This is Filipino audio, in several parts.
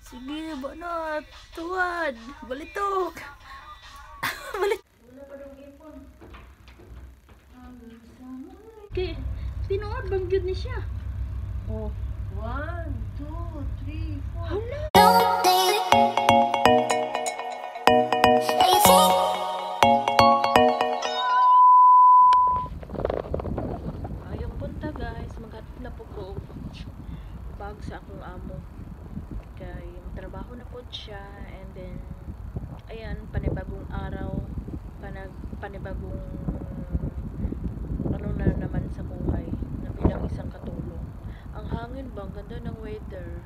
Sige, banat. Tuwad. Balitok. Balik. Wala pa daw ipon. Okay. Tinuod bang yun ni siya? Oh. 1, 2, 3, 4. Hala. Ayaw punta guys. Maghatid na po ko. Bag sa akong amo. Kaya trabaho na po siya. And then, ayan, panibagong araw. Panibagong ano na naman sa buhay. Na bilang isang katulong. Ang hangin ba? Ang ganda ng weather.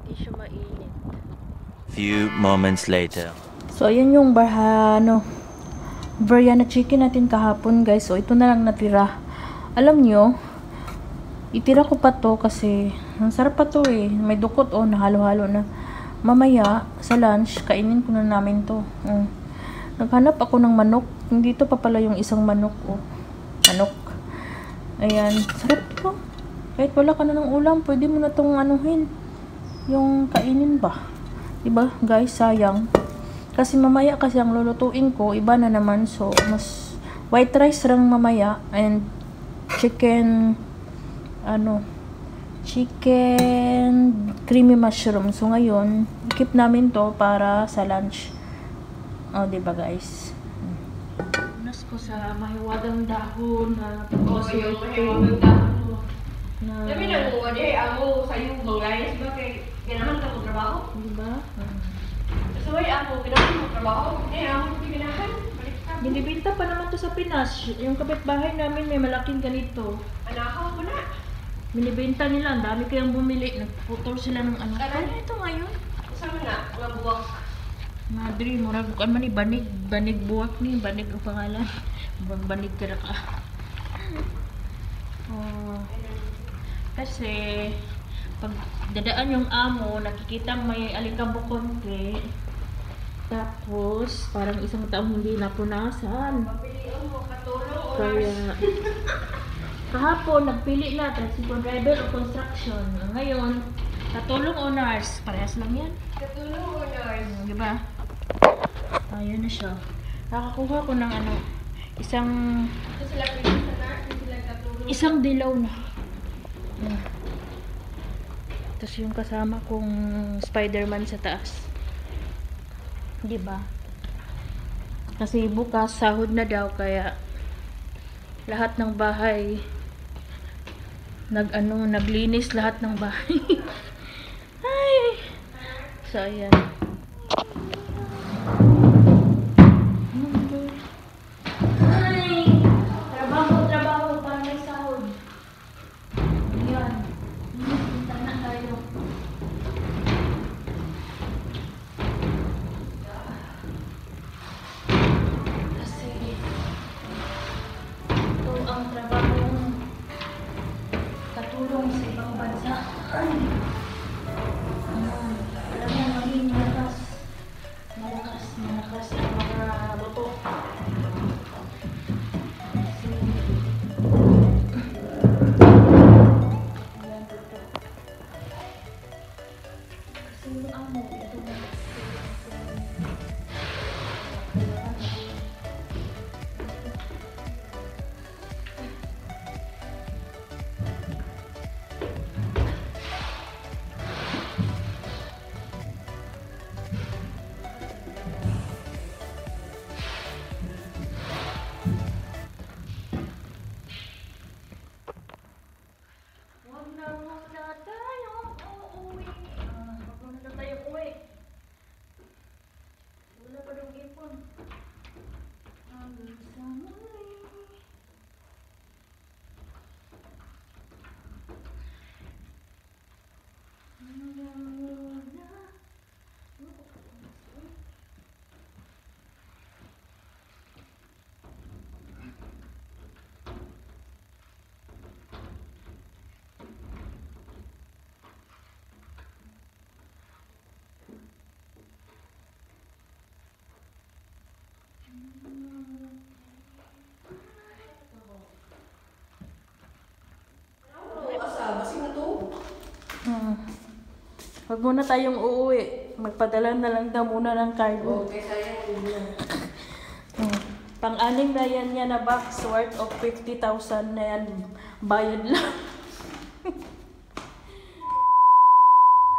Hindi siya mainit. Few moments later. So, ayan yung biryani chicken natin kahapon guys. So, ito na lang natira. Alam nyo, itira ko pa to kasi ang sarap pa to eh. May dukot oh, nahalo-halo na. Mamaya, sa lunch, kainin ko na namin to. Naghanap ako ng manok. Hindi to pa pala yung isang manok oh. Manok. Ayan, sarap to. Kahit wala ka na ng ulam, pwede mo na tong anuhin. Yung kainin ba? Diba guys, sayang. Kasi mamaya kasi ang lulutuin ko, iba na naman. So, mas white rice lang mamaya. And chicken, chicken creamy mushroom. So, ngayon, keep namin to para sa lunch. O, diba guys? Unas ko sa mahiwagang dahon na mahiwagang dahon. Sabi na mo, ako sa'yo bang guys, bakit ganahan ka mo trabaho? Diba? So, ako, ganahan mo trabaho? Ako, ganahan. Binibinta pa naman to sa Pinas. Yung kapitbahay namin may malaking ganito. Anakaw mo na. Binibinta nila. Ang dami kayang bumili. Nagputol sila ng ano. Ano ito ngayon? Saan na? Mga buwak. Madre, murag bukan man ni banig. Banig buwak ni. Banig ang pangalan. Banig ka ka. Oh. Kasi pag dadaan yung amo, nakikita may alikabok konti. Tapos, parang isang taong hindi napunasan. Mapiliin mo, katulong Kaya, kahapon, nagpili na, tricycle driver o construction. Ngayon, katulong owners. Parehas lang yan. Katulong owners. Diba? Ayun na siya. Nakakuha ko ng isang... Ito sila piliin sa nurse, sila katulong. Isang dilaw na. Tapos yung kasama kong Spider-Man sa taas. Diba? Kasi bukas sahod na daw kaya lahat ng bahay naglinis lahat ng bahay. Ay. So ayan. Trabaho para may sahod. Ayan. Punta na tayo. Ang trabaho katulong sa ibang bansa. Alam mo, maging malakas ang mga buto. Kasi yung amo, ito na. Huwag muna tayong uuwi. Magpadala na lang daw muna ng cargo. Okay, sayang mo na. Pang-anim na yan na box worth of 50,000 na yan. Bayad lang.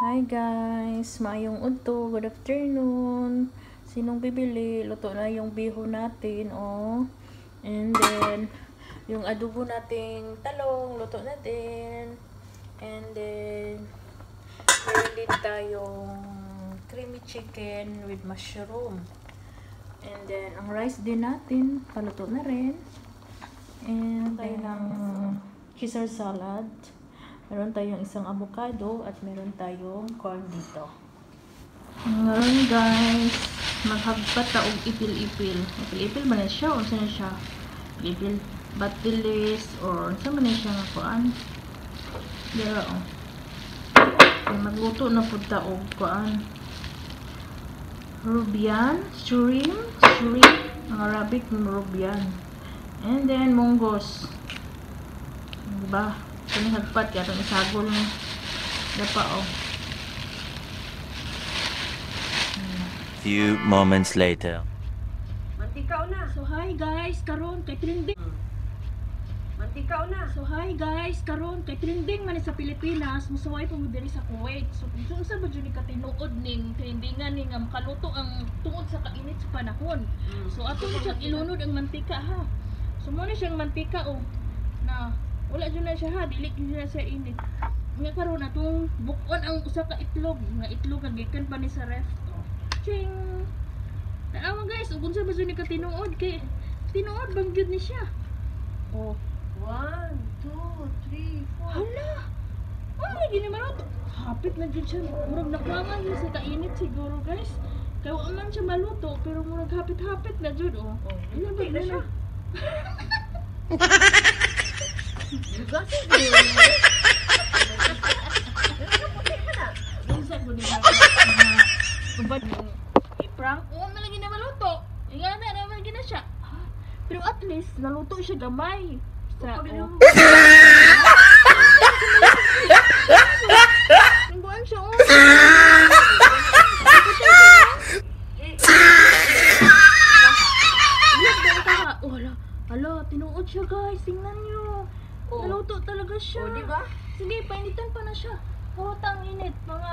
Hi guys! Maayong udto. Good afternoon. Sinong bibili? Luto na yung biho natin. Oh. And then, yung adobo nating talong. Luto na din. And then, meron din tayong creamy chicken with mushroom. And then, ang rice din natin, paluto na rin. And tayo ng Caesar salad. Meron tayong isang avocado at meron tayong corn dito. Ngayon guys, maghagpat ta og ipil-ipil. Ipil-ipil ba na siya? O saan na siya? Ipil batilis or saan ba na siya nga kuan? Dara o. Okay, magluto na po ta og kuan. Rubian, shrimp, ang Arabic Rubian. And then munggos. Diba? Kani hagpat kaya itong isagol mo. Dapa o. Few moments later. Mantikaw na. So hi guys, karon kay trending. Mantikaw na. So hi guys, karon kay trending man sa Pilipinas, musuway pa mo diri sa Kuwait. So kung sa ba jud ni katinuod ning trendingan ning makaluto ang tungod sa kainit sa panahon. So ato mo siya ilunod ang mantika ha. So mo na siyang mantika o na wala jud na siya ha, dili jud na siya init. Nga karon atong bukon ang usa ka itlog, nga itlog nga gikan pa ni sa ref. Ching. Tanawa guys, ug unsa ba jud ni katinuod kay tinuod bang jud ni siya. Oh. 1, 2, 3, 4. Hala! Ano lagi naman ito? Hapit na dyan siya. Murag nakwangan niya sa kainit siguro guys. Kaya wala man siya maluto, pero murag hapit-hapit na dyan oh. Ano ba na siya? Lugasin ko yun. Lugasin ko nila. Kubad yung i-prank. Oo, malagi na maluto. Nga na, malagi na siya. Pero at least, naluto siya gamay. Sa, oh. Nangguan siya, oh. Hala, tinuod siya guys. Tingnan nyo. Naluto talaga siya. Oh, diba? Sige, painitan pa na siya. Tang init. Mga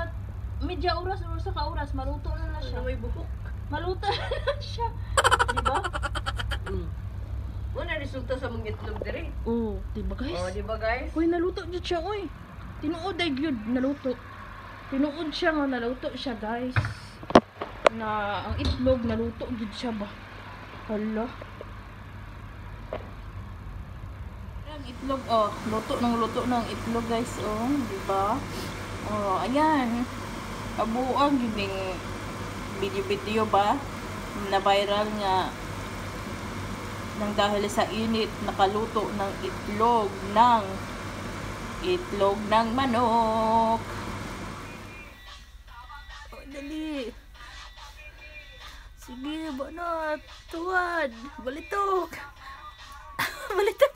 medya oras o sa ka-oras, maluto na siya. May buhok. Maluto na siya. Diba? Una resulta sa mga itlog diri. Oh, diba guys? Oh, di ba guys? Uy, naluto dyan siya, uy. Tinuod ay gyud naluto. Tinuod siya nga, naluto siya, guys. Na, ang itlog, naluto gyud siya ba? Hala. Ang itlog, oh, luto ng itlog, guys, oh. Diba? Oh, ayan. Kabuang yun yung video ba? Na viral nga nang dahil sa init nakaluto ng itlog ng manok. Oh, dali. Sige, banat. Tuwad. Balitok. Balitok.